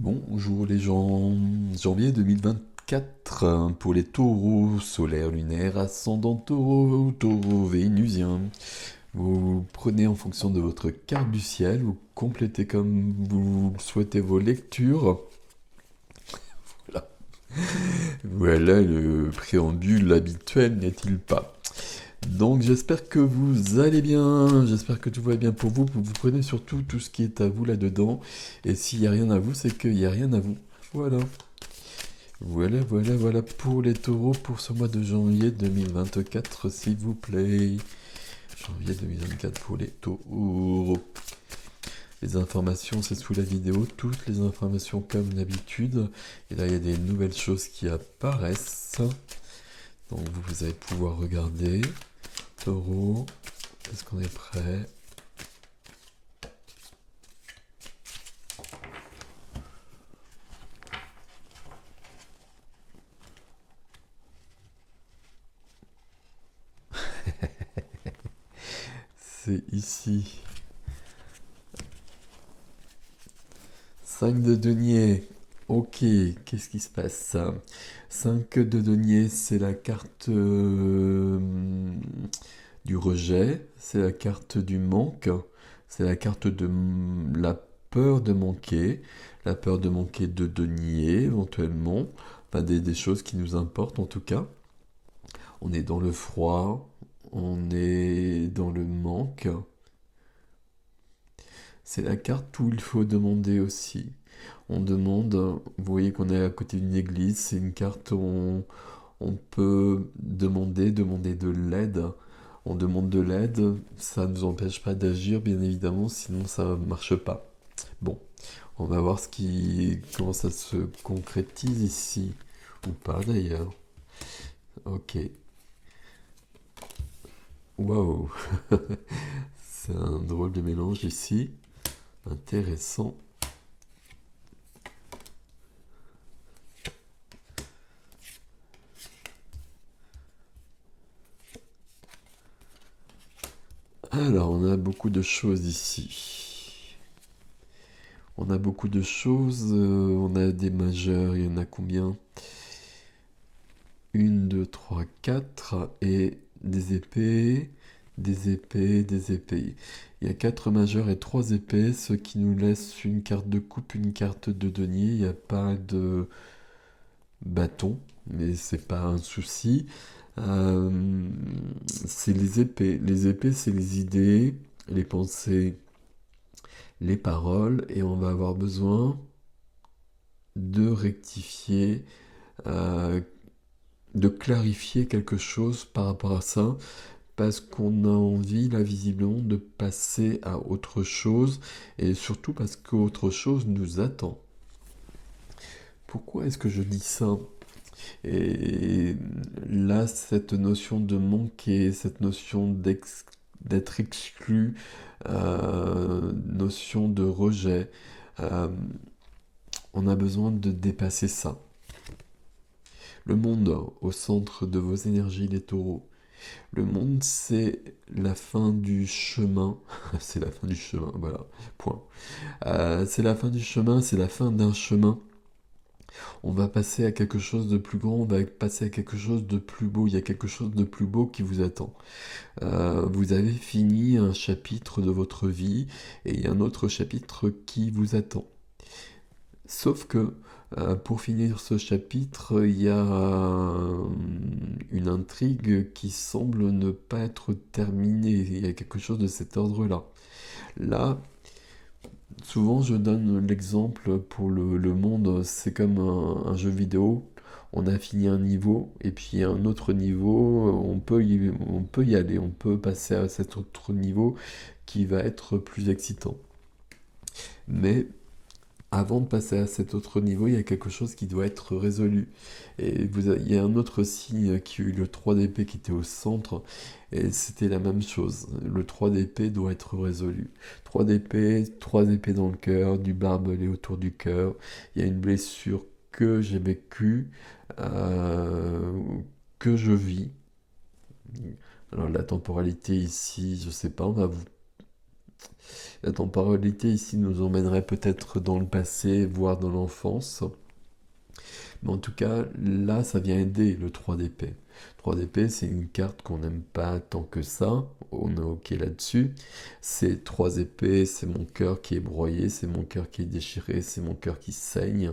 Bonjour les gens, janvier 2024 pour les taureaux, solaire, lunaire, ascendant taureau, taureau vénusien. Vous prenez en fonction de votre carte du ciel, vous complétez comme vous souhaitez vos lectures. Voilà, voilà le préambule habituel, n'est-il pas? Donc j'espère que vous allez bien, j'espère que tout va bien pour vous, vous prenez surtout tout ce qui est à vous là-dedans, et s'il n'y a rien à vous, c'est qu'il n'y a rien à vous. Voilà. Voilà pour les taureaux pour ce mois de janvier 2024, s'il vous plaît. Janvier 2024 pour les taureaux. Les informations, c'est sous la vidéo, toutes les informations comme d'habitude. Et là, il y a des nouvelles choses qui apparaissent. Donc, vous allez pouvoir regarder. Taureau, est-ce qu'on est prêt? C'est ici. 5 de denier. Ok, qu'est-ce qui se passe? 5 de denier, c'est la carte du rejet, c'est la carte du manque, c'est la carte de la peur la peur de manquer de denier éventuellement, enfin des choses qui nous importent en tout cas. On est dans le froid, on est dans le manque. C'est la carte où il faut demander aussi. On demande, vous voyez qu'on est à côté d'une église, c'est une carte où on peut demander de l'aide. On demande de l'aide, ça ne nous empêche pas d'agir, bien évidemment, sinon ça ne marche pas. Bon, on va voir comment ça se concrétise ici, ou pas d'ailleurs. Ok, waouh, c'est un drôle de mélange ici, intéressant. Alors, on a beaucoup de choses ici. On a beaucoup de choses, on a des majeurs, il y en a combien? Une, 2, 3, 4, et des épées, des épées, des épées. Il y a 4 majeurs et 3 épées, ce qui nous laisse une carte de coupe, une carte de denier. Il n'y a pas de bâton, mais c'est pas un souci. Euh, c'est les épées. Les épées, c'est les idées, les pensées, les paroles, et on va avoir besoin de rectifier, euh, de clarifier quelque chose par rapport à ça, parce qu'on a envie, là, visiblement, de passer à autre chose, et surtout parce qu'autre chose nous attend. Pourquoi est-ce que je dis ça? Et là, cette notion de manquer, cette notion d'être exclu, notion de rejet, euh, on a besoin de dépasser ça. Le monde au centre de vos énergies, les taureaux. Le monde, c'est la fin du chemin. C'est la fin du chemin, voilà, point. C'est la fin du chemin, c'est la fin d'un chemin. On va passer à quelque chose de plus grand, on va passer à quelque chose de plus beau. Il y a quelque chose de plus beau qui vous attend. Vous avez fini un chapitre de votre vie et il y a un autre chapitre qui vous attend. Sauf que pour finir ce chapitre, il y a une intrigue qui semble ne pas être terminée. Il y a quelque chose de cet ordre-là. Là, souvent je donne l'exemple pour le monde, c'est comme un jeu vidéo. On a fini un niveau, et puis un autre niveau, on peut y aller, on peut passer à cet autre niveau qui va être plus excitant. Mais avant de passer à cet autre niveau, il y a quelque chose qui doit être résolu. Et il y a un autre signe qui a eu le 3 d'épée qui était au centre, et c'était la même chose. Le 3 d'épée doit être résolu. 3 d'épée, 3 épées dans le cœur, du barbelé autour du cœur. Il y a une blessure que j'ai vécue, euh, que je vis. Alors la temporalité ici, je sais pas, La temporalité ici nous emmènerait peut-être dans le passé, voire dans l'enfance. Mais en tout cas, là, ça vient aider le 3 d'épée. 3 d'épée, c'est une carte qu'on n'aime pas tant que ça. On est OK là-dessus. C'est 3 épées, c'est mon cœur qui est broyé, c'est mon cœur qui est déchiré, c'est mon cœur qui saigne.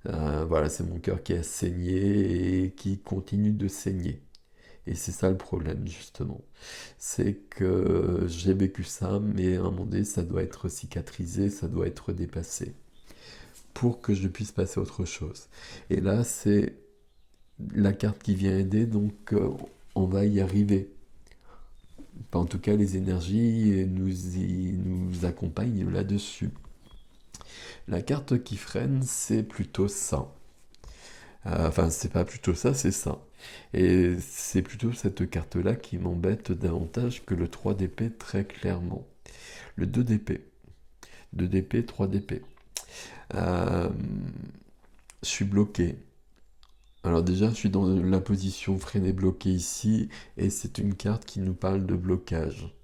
Voilà, c'est mon cœur qui a saigné et qui continue de saigner. Et c'est ça le problème, justement. C'est que j'ai vécu ça, mais à un moment donné, ça doit être cicatrisé, ça doit être dépassé pour que je puisse passer à autre chose. Et là, c'est la carte qui vient aider, donc on va y arriver. Enfin, en tout cas, les énergies nous accompagnent là-dessus. La carte qui freine, c'est plutôt ça. Enfin, c'est pas plutôt ça, c'est ça. Et c'est plutôt cette carte-là qui m'embête davantage que le 3 d'épée très clairement. Le 2 d'épée. 2 d'épée, 3 d'épée. Je suis bloqué. Alors déjà, je suis dans la position freinée bloquée ici, et c'est une carte qui nous parle de blocage.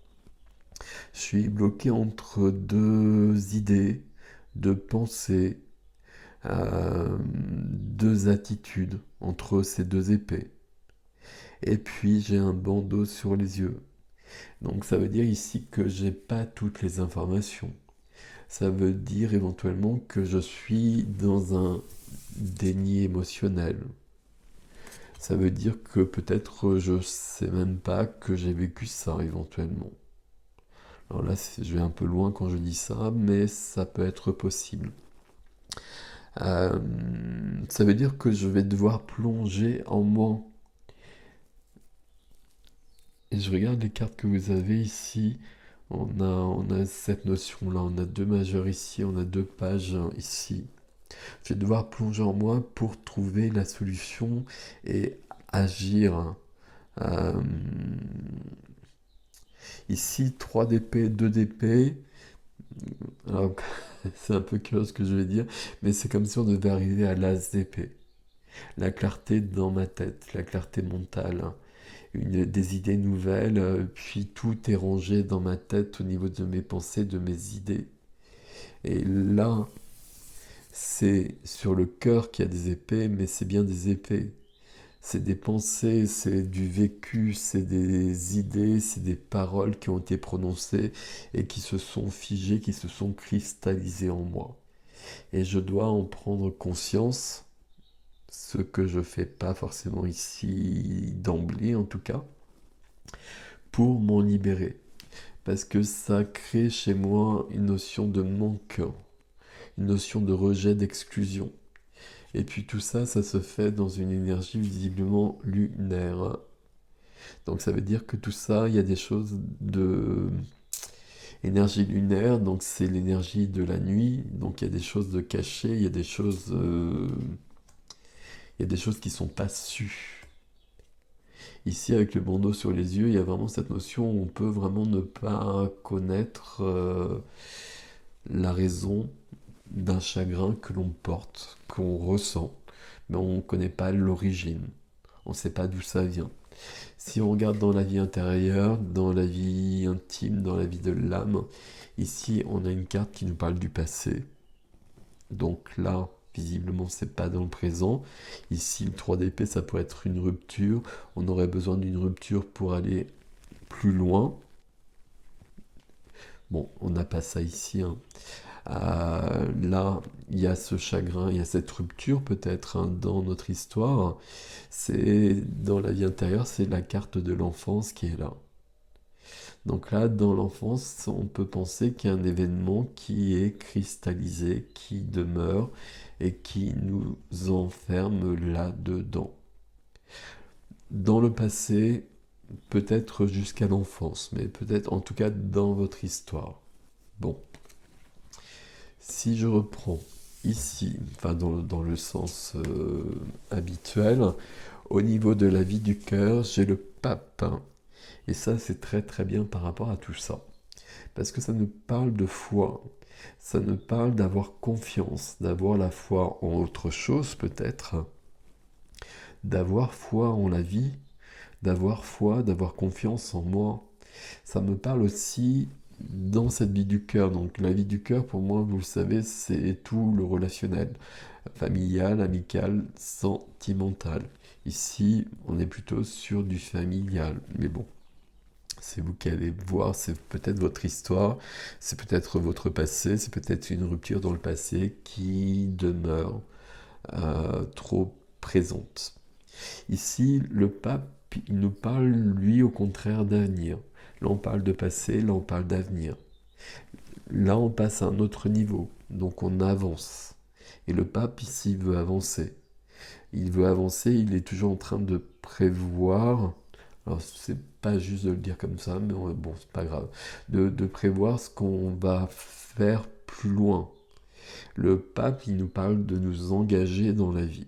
Je suis bloqué entre deux idées, deux pensées, deux attitudes, entre ces deux épées. Et puis j'ai un bandeau sur les yeux. Donc ça veut dire ici que j'ai pas toutes les informations. Ça veut dire éventuellement que je suis dans un déni émotionnel. Ça veut dire que peut-être je sais même pas que j'ai vécu ça éventuellement. Alors là, je vais un peu loin quand je dis ça, mais ça peut être possible. Euh, Ça veut dire que je vais devoir plonger en moi. Et je regarde les cartes que vous avez ici. On a cette notion-là, on a deux majeurs ici, on a deux pages ici. Je vais devoir plonger en moi pour trouver la solution et agir. Euh, Ici, 3 d'épée, 2 d'épée. Alors, c'est un peu curieux ce que je vais dire, mais c'est comme si on devait arriver à l'as d'épée. La clarté dans ma tête, la clarté mentale, hein. Des idées nouvelles, puis tout est rangé dans ma tête au niveau de mes pensées, de mes idées. Et là, c'est sur le cœur qu'il y a des épées, mais c'est bien des épées. C'est des pensées, c'est du vécu, c'est des idées, c'est des paroles qui ont été prononcées et qui se sont figées, qui se sont cristallisées en moi. Et je dois en prendre conscience, ce que je fais pas forcément ici d'emblée en tout cas, pour m'en libérer. Parce que ça crée chez moi une notion de manque, une notion de rejet, d'exclusion. Et puis tout ça, ça se fait dans une énergie visiblement lunaire. Donc ça veut dire que tout ça, il y a des choses de énergie lunaire, donc c'est l'énergie de la nuit, donc il y a des choses de cachées, il y a des choses qui sont pas sues. Ici, avec le bandeau sur les yeux, il y a vraiment cette notion où on peut vraiment ne pas connaître la raison d'un chagrin que l'on porte, qu'on ressent, mais on ne connaît pas l'origine, on ne sait pas d'où ça vient. Si on regarde dans la vie intérieure, dans la vie intime, dans la vie de l'âme, ici on a une carte qui nous parle du passé. Donc là, visiblement, c'est pas dans le présent. Ici, le 3 d'épée, ça pourrait être une rupture. On aurait besoin d'une rupture pour aller plus loin. Bon, on n'a pas ça ici, hein. Là, il y a ce chagrin, il y a cette rupture peut-être, hein, dans notre histoire. C'est dans la vie intérieure, c'est la carte de l'enfance qui est là. Donc là, dans l'enfance, on peut penser qu'il y a un événement qui est cristallisé, qui demeure et qui nous enferme là-dedans. Dans le passé, peut-être jusqu'à l'enfance, mais peut-être en tout cas dans votre histoire. Bon, si je reprends ici, enfin dans le sens habituel, au niveau de la vie du cœur, j'ai le pape. Et ça, c'est très très bien par rapport à tout ça. Parce que ça nous parle de foi, ça nous parle d'avoir confiance, d'avoir la foi en autre chose peut-être, d'avoir foi en la vie, d'avoir foi, d'avoir confiance en moi. Ça me parle aussi dans cette vie du cœur. Donc la vie du cœur, pour moi, vous le savez, c'est tout le relationnel, familial, amical, sentimental. Ici, on est plutôt sur du familial. Mais bon, c'est vous qui allez voir, c'est peut-être votre histoire, c'est peut-être votre passé, c'est peut-être une rupture dans le passé qui demeure trop présente. Ici, le pape, il nous parle, lui, au contraire, d'avenir. Là, on parle de passé, là, on parle d'avenir. Là, on passe à un autre niveau, donc on avance. Et le pape, ici, veut avancer. Il veut avancer, il est toujours en train de prévoir, alors c'est pas juste de le dire comme ça, mais bon, c'est pas grave, de prévoir ce qu'on va faire plus loin. Le pape, il nous parle de nous engager dans la vie,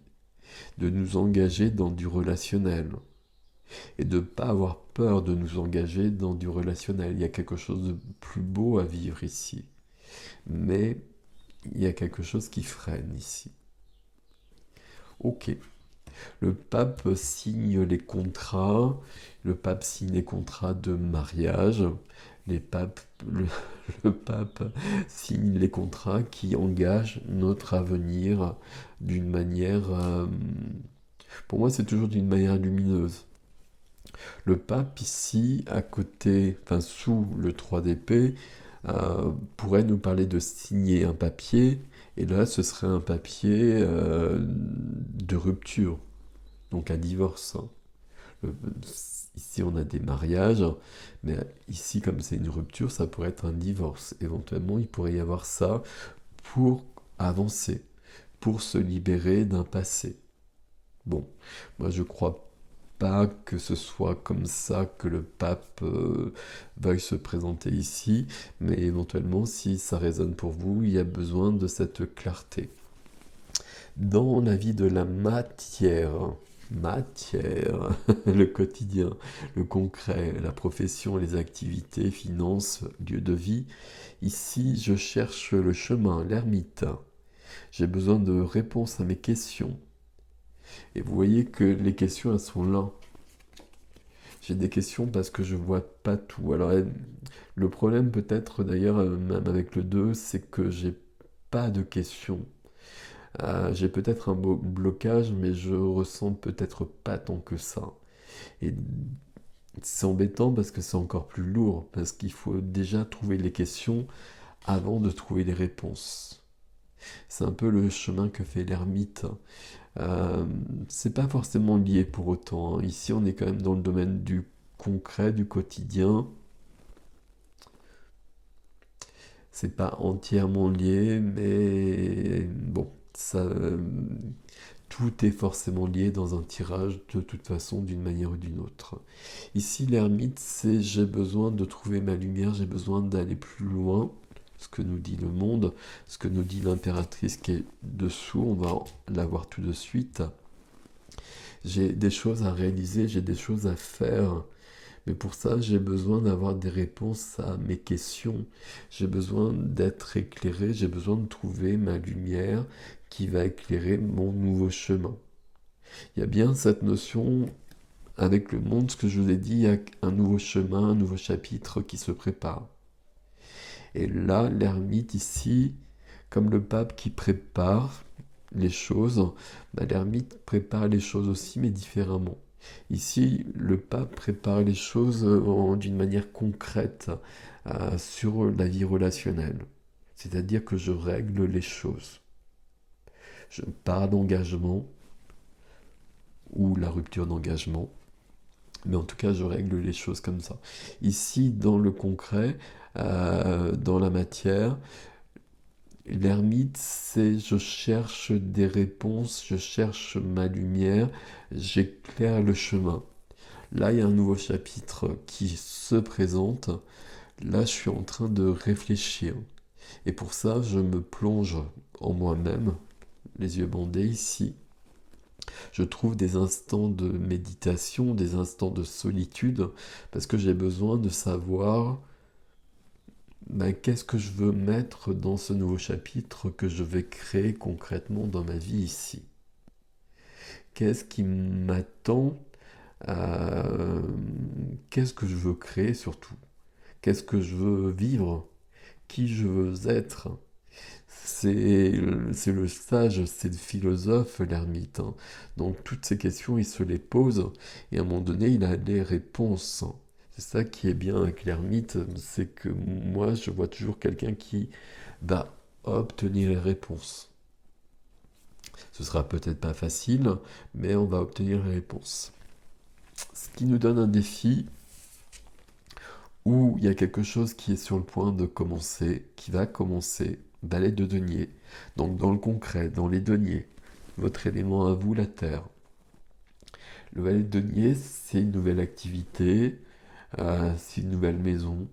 de nous engager dans du relationnel, et de ne pas avoir peur de nous engager dans du relationnel. Il y a quelque chose de plus beau à vivre ici, mais il y a quelque chose qui freine ici. Ok. Le pape signe les contrats, le pape signe les contrats de mariage, les papes, le, le pape signe les contrats qui engagent notre avenir d'une manière, pour moi c'est toujours d'une manière lumineuse. Le pape ici, à côté, enfin sous le 3 d'épée, pourrait nous parler de signer un papier, et là ce serait un papier de rupture, donc un divorce. Euh, Ici on a des mariages, mais ici comme c'est une rupture, ça pourrait être un divorce. Éventuellement il pourrait y avoir ça pour avancer, pour se libérer d'un passé. Bon, moi je crois pas que ce soit comme ça que le pape veuille se présenter ici, mais éventuellement, si ça résonne pour vous, il y a besoin de cette clarté. Dans la vie de la matière, le quotidien, le concret, la profession, les activités, finances, lieu de vie, ici je cherche le chemin, l'ermite. J'ai besoin de réponses à mes questions. Et vous voyez que les questions, elles sont là. J'ai des questions parce que je vois pas tout. Alors, le problème peut-être d'ailleurs, même avec le 2, c'est que j'ai pas de questions. J'ai peut-être un blocage, mais je ressens peut-être pas tant que ça. Et c'est embêtant parce que c'est encore plus lourd, parce qu'il faut déjà trouver les questions avant de trouver les réponses. C'est un peu le chemin que fait l'ermite. Euh, c'est pas forcément lié pour autant, hein. Ici, on est quand même dans le domaine du concret, du quotidien. C'est pas entièrement lié, mais bon, ça, tout est forcément lié dans un tirage de toute façon, d'une manière ou d'une autre. Ici, l'ermite, c'est j'ai besoin de trouver ma lumière, j'ai besoin d'aller plus loin. Ce que nous dit le monde, ce que nous dit l'impératrice qui est dessous, on va la voir tout de suite. J'ai des choses à réaliser, j'ai des choses à faire. Mais pour ça, j'ai besoin d'avoir des réponses à mes questions. J'ai besoin d'être éclairé, j'ai besoin de trouver ma lumière qui va éclairer mon nouveau chemin. Il y a bien cette notion avec le monde, ce que je vous ai dit, il y a un nouveau chemin, un nouveau chapitre qui se prépare. Et là, l'ermite ici, comme le pape qui prépare les choses, l'ermite prépare les choses aussi, mais différemment. Ici, le pape prépare les choses d'une manière concrète sur la vie relationnelle. C'est-à-dire que je règle les choses. Je parle d'engagement ou la rupture d'engagement, mais en tout cas, je règle les choses comme ça. Ici, dans le concret, dans la matière, l'ermite, c'est je cherche des réponses, je cherche ma lumière, j'éclaire le chemin. Là, il y a un nouveau chapitre qui se présente. Là, je suis en train de réfléchir. Et pour ça, je me plonge en moi-même, les yeux bandés ici. Je trouve des instants de méditation, des instants de solitude, parce que j'ai besoin de savoir qu'est-ce que je veux mettre dans ce nouveau chapitre que je vais créer concrètement dans ma vie ici. Qu'est-ce qui m'attend? Qu'est-ce que je veux créer surtout? Qu'est-ce que je veux vivre? Qui je veux être? C'est le sage, c'est le philosophe, l'ermite, hein. Donc toutes ces questions, il se les pose et à un moment donné, il a des réponses. C'est ça qui est bien avec l'ermite, c'est que moi, je vois toujours quelqu'un qui va obtenir les réponses. Ce sera peut-être pas facile, mais on va obtenir les réponses. Ce qui nous donne un défi où il y a quelque chose qui est sur le point de commencer, qui va commencer, valet de denier. Donc dans le concret, dans les deniers, votre élément à vous, la terre. Le valet de denier, c'est une nouvelle activité, c'est une nouvelle maison,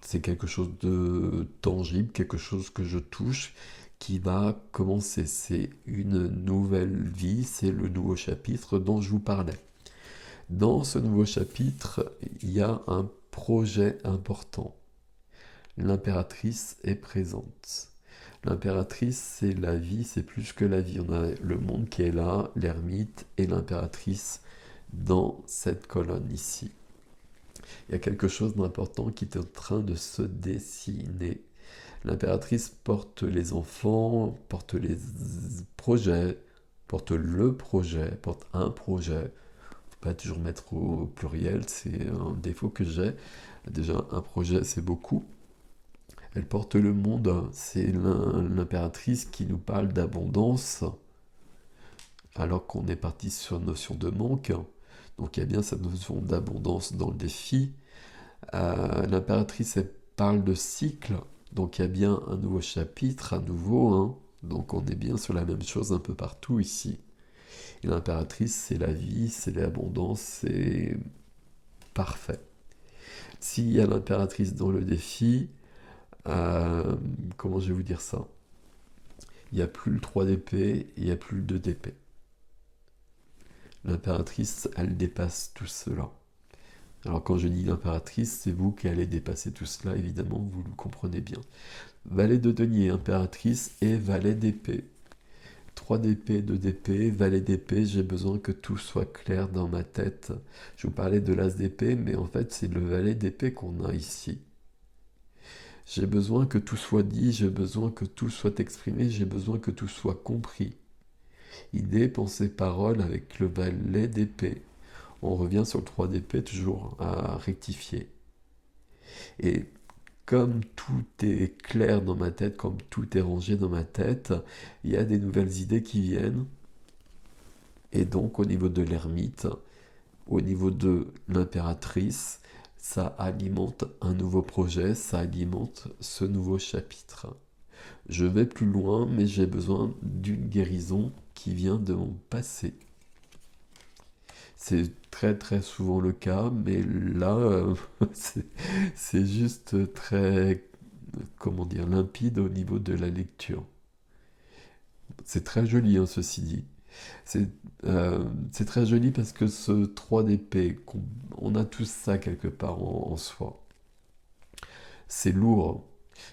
c'est quelque chose de tangible, quelque chose que je touche, qui va commencer. C'est une nouvelle vie, c'est le nouveau chapitre dont je vous parlais. Dans ce nouveau chapitre, il y a un projet important. L'impératrice est présente. L'impératrice, c'est la vie, c'est plus que la vie. On a le monde qui est là, l'ermite et l'impératrice dans cette colonne ici. Il y a quelque chose d'important qui est en train de se dessiner. L'impératrice porte les enfants, porte les projets, porte le projet, porte un projet. Faut pas toujours mettre au pluriel, c'est un défaut que j'ai. Déjà, un projet, c'est beaucoup. Elle porte le monde, c'est l'impératrice qui nous parle d'abondance, alors qu'on est parti sur une notion de manque. Donc il y a bien cette notion d'abondance dans le défi. L'impératrice, elle parle de cycle, donc il y a bien un nouveau chapitre, à nouveau, hein. Donc on est bien sur la même chose un peu partout ici. Et l'impératrice, c'est la vie, c'est l'abondance, c'est parfait. S'il y a l'impératrice dans le défi, comment je vais vous dire ça? Il n'y a plus le 3 d'épée, il n'y a plus le 2 d'épée. L'impératrice, elle dépasse tout cela. Alors quand je dis l'impératrice, c'est vous qui allez dépasser tout cela, évidemment, vous le comprenez bien. Valet de denier, impératrice et valet d'épée. 3 d'épée, 2 d'épée, valet d'épée, j'ai besoin que tout soit clair dans ma tête. Je vous parlais de l'as d'épée, mais en fait c'est le valet d'épée qu'on a ici. J'ai besoin que tout soit dit, j'ai besoin que tout soit exprimé, j'ai besoin que tout soit compris. Idées, pensées, paroles avec le valet d'épée. On revient sur le 3 d'épée toujours à rectifier. Et comme tout est clair dans ma tête, comme tout est rangé dans ma tête, il y a des nouvelles idées qui viennent. Et donc au niveau de l'ermite, au niveau de l'impératrice, ça alimente un nouveau projet, ça alimente ce nouveau chapitre. Je vais plus loin, mais j'ai besoin d'une guérison qui vient de mon passé. C'est très très souvent le cas, mais là, c'est juste très, comment dire, limpide au niveau de la lecture. C'est très joli, hein, ceci dit. C'est c'est très joli parce que ce 3 d'épée, on a tout ça quelque part en soi. C'est lourd,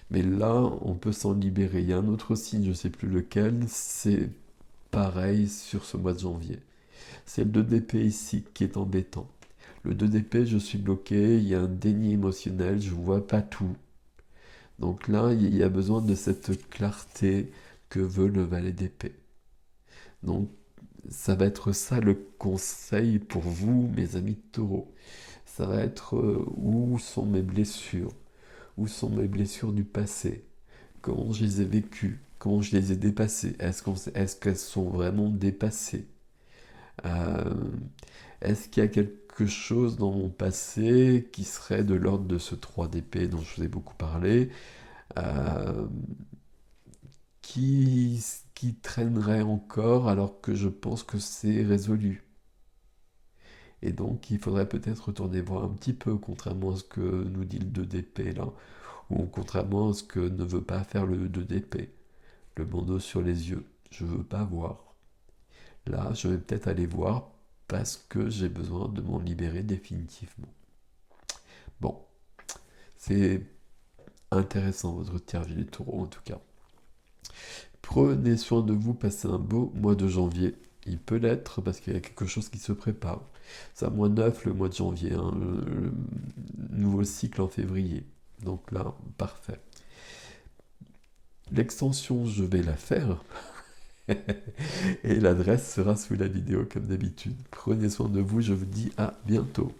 mais là, on peut s'en libérer. Il y a un autre signe, je ne sais plus lequel, c'est pareil sur ce mois de janvier. C'est le 2 d'épée ici qui est embêtant. Le 2 d'épée, je suis bloqué, il y a un déni émotionnel, je ne vois pas tout. Donc là, il y a besoin de cette clarté que veut le valet d'épée. Donc ça va être ça le conseil pour vous, mes amis de taureau. Ça va être où sont mes blessures? Où sont mes blessures du passé? Comment je les ai vécues? Comment je les ai dépassées? Est-ce qu'elles sont vraiment dépassées? Euh, Est-ce qu'il y a quelque chose dans mon passé qui serait de l'ordre de ce 3 d'épée dont je vous ai beaucoup parlé, euh, qui, qui traînerait encore alors que je pense que c'est résolu? Et donc il faudrait peut-être retourner voir un petit peu, contrairement à ce que nous dit le 2 d'épée là, ou contrairement à ce que ne veut pas faire le 2 d'épée. Le bandeau sur les yeux, je veux pas voir. Là, je vais peut-être aller voir parce que j'ai besoin de m'en libérer définitivement. Bon, c'est intéressant votre tirage des taureaux en tout cas. Prenez soin de vous, passez un beau mois de janvier. Il peut l'être parce qu'il y a quelque chose qui se prépare. C'est un mois 9 le mois de janvier, hein, le nouveau cycle en février. Donc là, parfait. L'extension, je vais la faire. Et l'adresse sera sous la vidéo comme d'habitude. Prenez soin de vous, je vous dis à bientôt.